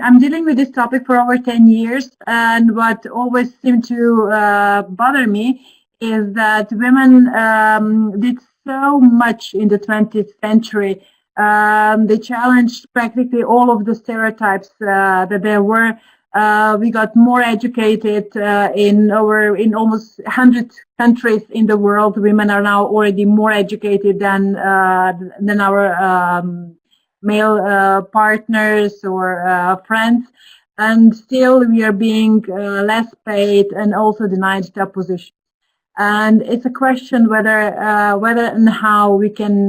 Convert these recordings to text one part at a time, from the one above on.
I'm dealing with this topic for over 10 years, and what always seemed to bother me is that women did so much in the 20th century. They challenged practically all of the stereotypes that there were. We got more educated in almost 100 countries in the world. Women are now already more educated than our male partners or friends, and still we are being less paid and also denied job positions. And it's a question whether and how we can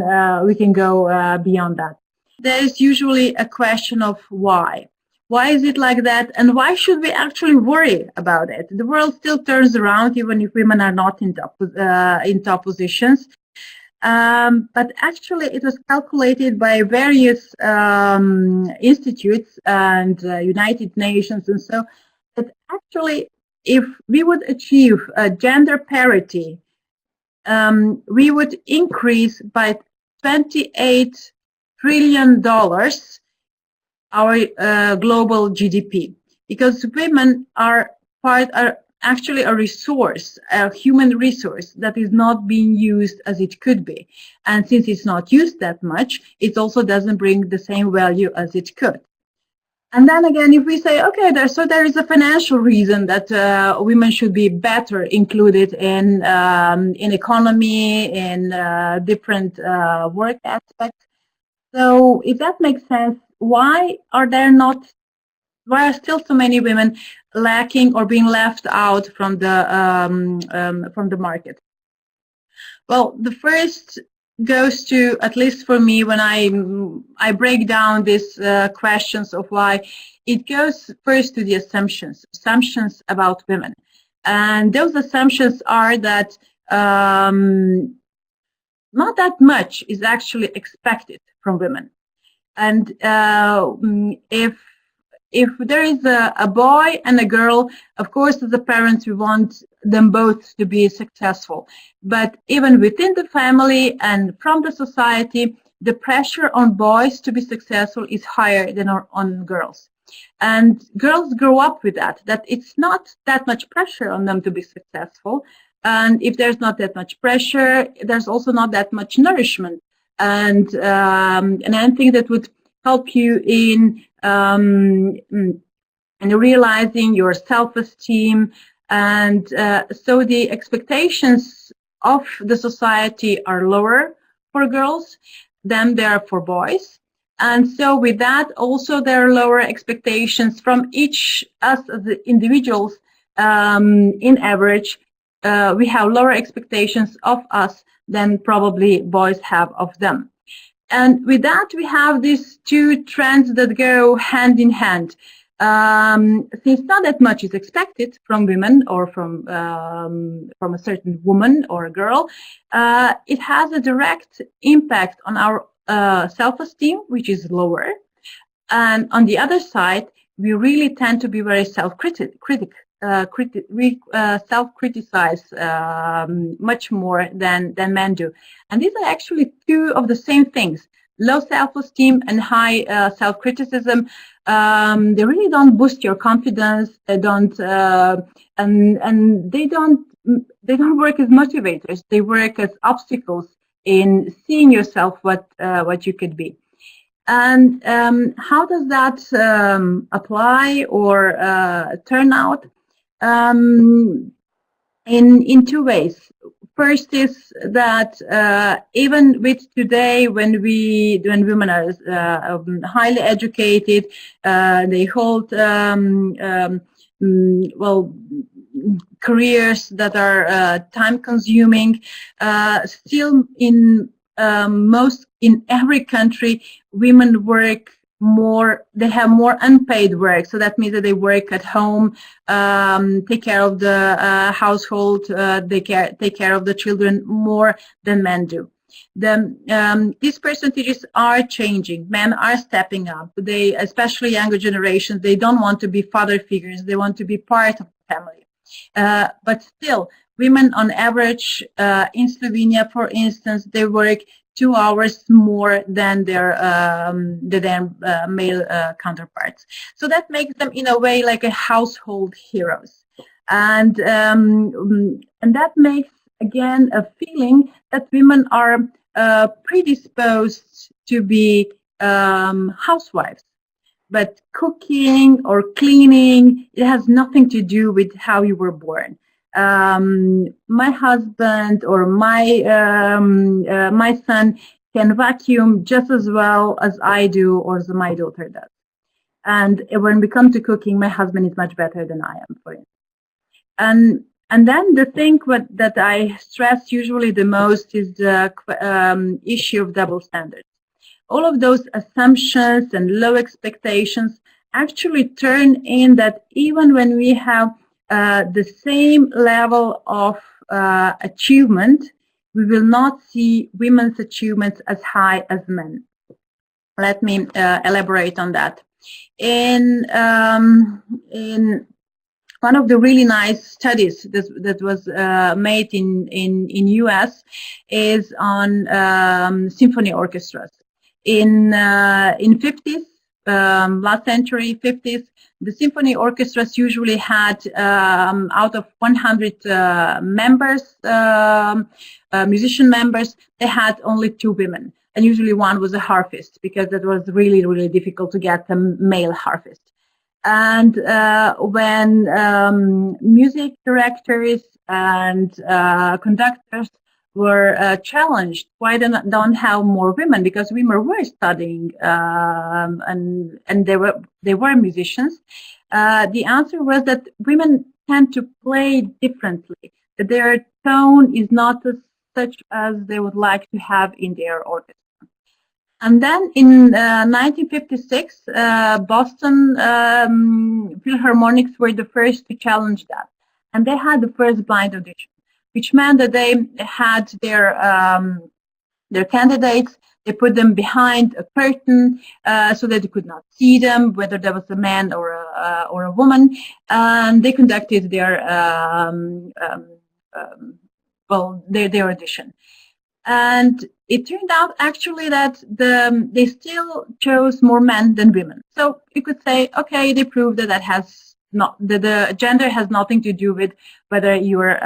go beyond that. There is usually a question of why. Why is it like that, and why should we actually worry about it? The world still turns around even if women are not in top positions. But actually, it was calculated by various institutes and United Nations, and so that actually, if we would achieve gender parity, we would increase by $28 trillion our global GDP, because women are actually a resource, a human resource that is not being used as it could be. And since it's not used that much, it also doesn't bring the same value as it could. And then again, if we say, okay, there is a financial reason that women should be better included in economy, in different work aspects. So if that makes sense, why are still so many women lacking or being left out from the market? Well, the first goes to, at least for me, when I break down these questions of why, it goes first to the assumptions about women. And those assumptions are that not that much is actually expected from women. And if there is a boy and a girl, of course, as a parent, we want them both to be successful. But even within the family and from the society, the pressure on boys to be successful is higher than on girls. And girls grow up with that it's not that much pressure on them to be successful. And if there's not that much pressure, there's also not that much nourishment. And anything that would help you in realizing your self-esteem. And so the expectations of the society are lower for girls than they are for boys. And so with that, also there are lower expectations from us as the individuals. In average, we have lower expectations of us than probably boys have of them. And with that, we have these two trends that go hand in hand. Since not that much is expected from women or from a certain woman or a girl, it has a direct impact on our self-esteem, which is lower. And on the other side, we really tend to be very we self-criticize much more than men do. And these are actually two of the same things. Low self-esteem and high self-criticism, they really don't boost your confidence. They don't, and they don't work as motivators. They work as obstacles in seeing yourself what you could be. And how does that apply or turn out? In two ways. First is that even with today, when women are highly educated, they hold careers that are time-consuming. Still, in every country, women work more. They have more unpaid work, so that means that they work at home, take care of the household, they take care of the children more than men do. These percentages are changing. Men are stepping up. They, especially younger generations, they don't want to be father figures. They want to be part of the family. But still, women on average in Slovenia, for instance, they work 2 hours more than their male counterparts. So that makes them, in a way, like a household heroes, and that makes again a feeling that women are predisposed to be housewives. But cooking or cleaning, it has nothing to do with how you were born. My husband or my son can vacuum just as well as I do or as my daughter does. And when we come to cooking, my husband is much better than I am, for instance. And then the thing that I stress usually the most is the issue of double standards. All of those assumptions and low expectations actually turn in that even when we have the same level of achievement, we will not see women's achievements as high as men. Let me elaborate on that. In one of the really nice studies that was made in US is on symphony orchestras. In 50s, last century, 50s, the symphony orchestras usually had out of 100 members, musician members, they had only 2 women, and usually one was a harpist, because it was really, really difficult to get a male harpist. And when music directors and conductors were challenged, why don't have more women? Because women were studying and they were musicians. The answer was that women tend to play differently. That their tone is not as such as they would like to have in their orchestra. And then in 1956, Boston Philharmonics were the first to challenge that, and they had the first blind audition, which meant that they had their candidates. They put them behind a curtain so that you could not see them, whether there was a man or a woman. And they conducted their their audition. And it turned out actually that they still chose more men than women. So you could say, okay, they proved that has not the gender has nothing to do with whether you're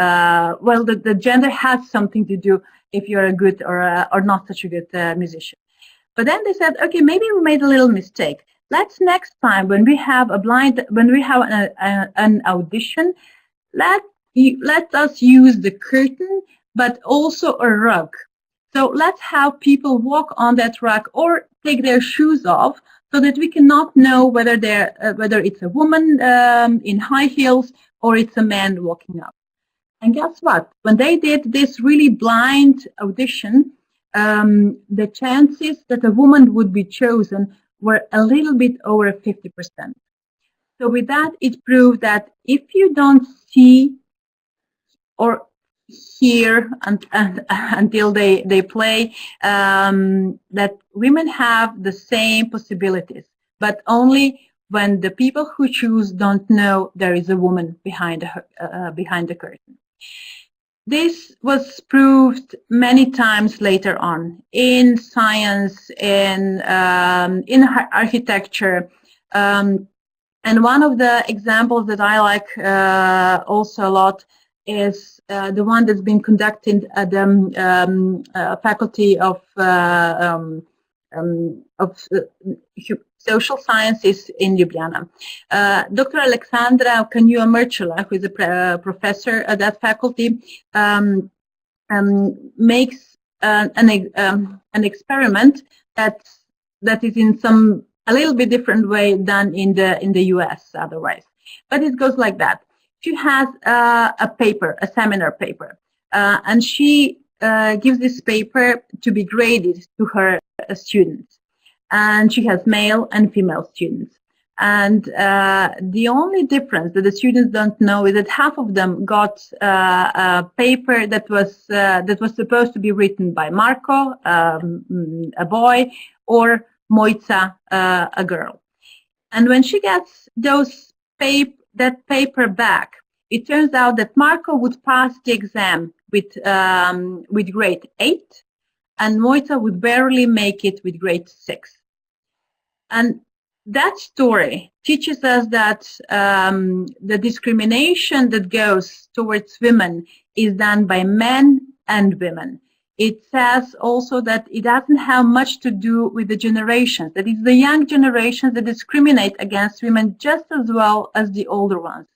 well. The gender has something to do if you're a good or not such a good musician. But then they said, okay, maybe we made a little mistake. Let's next time when we have an audition, let us use the curtain, but also a rug. So let's have people walk on that rug or take their shoes off, so that we cannot know whether whether it's a woman in high heels or it's a man walking up. And guess what? When they did this really blind audition, the chances that a woman would be chosen were a little bit over 50%. So with that, it proved that if you don't see or hear until they play, that women have the same possibilities, but only when the people who choose don't know there is a woman behind the curtain. This was proved many times later on in science, in architecture, and one of the examples that I like also a lot is the one that's been conducted at the Faculty of Social Sciences in Ljubljana. Dr. Alexandra Kanua-Mrčela, who is a professor at that faculty, makes an experiment that is in a little bit different way than in the US otherwise. But it goes like that. She has a paper, a seminar paper, and she gives this paper to be graded to her students. And she has male and female students. And the only difference that the students don't know is that half of them got a paper that was supposed to be written by Marco, a boy, or Mojca, a girl. And when she gets that paper back, it turns out that Marco would pass the exam with grade 8, and Moita would barely make it with grade 6. And that story teaches us that the discrimination that goes towards women is done by men and women. It says also that it doesn't have much to do with the generations, that it's the young generations that discriminate against women just as well as the older ones.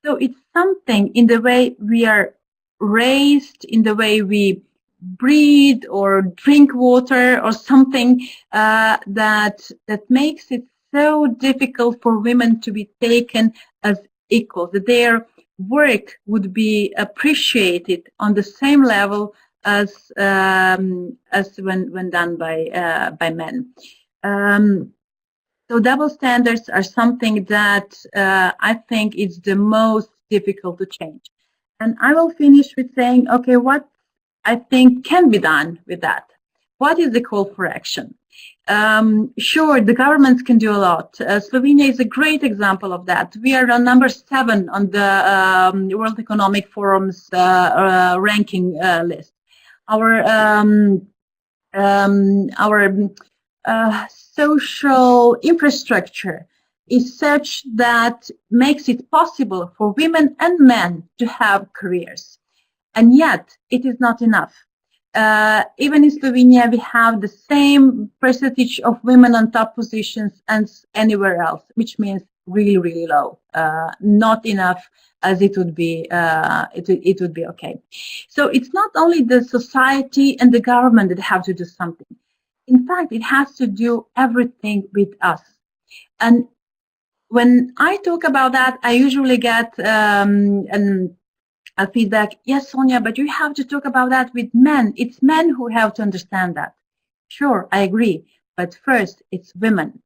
So it's something in the way we are raised, in the way we breathe or drink water or something that makes it so difficult for women to be taken as equals, that their work would be appreciated on the same level as when done by men. So double standards are something that I think is the most difficult to change. And I will finish with saying, okay, what I think can be done with that. What is the call for action? Sure, the governments can do a lot. Slovenia is a great example of that. We are on number 7 on the World Economic Forum's ranking list. Our social infrastructure is such that makes it possible for women and men to have careers. And yet, it is not enough. Even in Slovenia, we have the same percentage of women on top positions as anywhere else, which means really, really low. Not enough as it would be. It would be okay. So it's not only the society and the government that have to do something. In fact, it has to do everything with us. And when I talk about that, I usually get a feedback, yes, Sonia, but you have to talk about that with men. It's men who have to understand that. Sure, I agree. But first, it's women.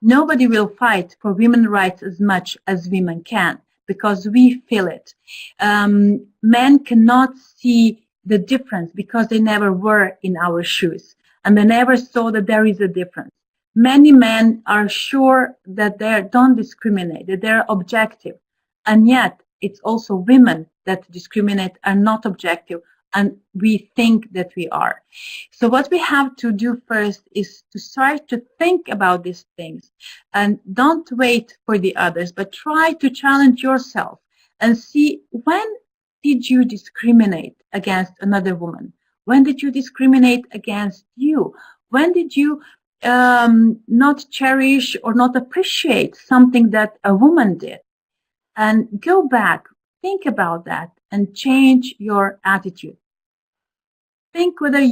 Nobody will fight for women's rights as much as women can, because we feel it. Men cannot see the difference because they never were in our shoes, and they never saw that there is a difference. Many men are sure that they don't discriminate, that they're objective, and yet it's also women that discriminate, are not objective, and we think that we are. So what we have to do first is to start to think about these things, and don't wait for the others, but try to challenge yourself and see, when did you discriminate against another woman? When did you discriminate against you? When did you not cherish or not appreciate something that a woman did? And go back, think about that, and change your attitude. Think whether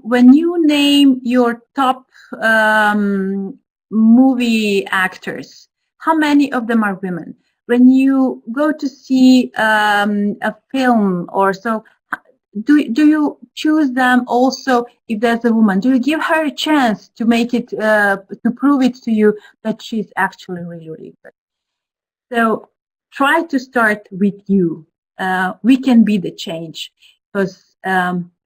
when you name your top movie actors, how many of them are women? When you go to see a film or so, do you choose them also if there's a woman? Do you give her a chance to make it, to prove it to you that she's actually really, really good? So try to start with you. We can be the change, because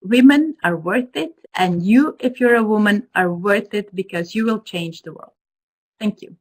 women are worth it, and you, if you're a woman, are worth it, because you will change the world. Thank you.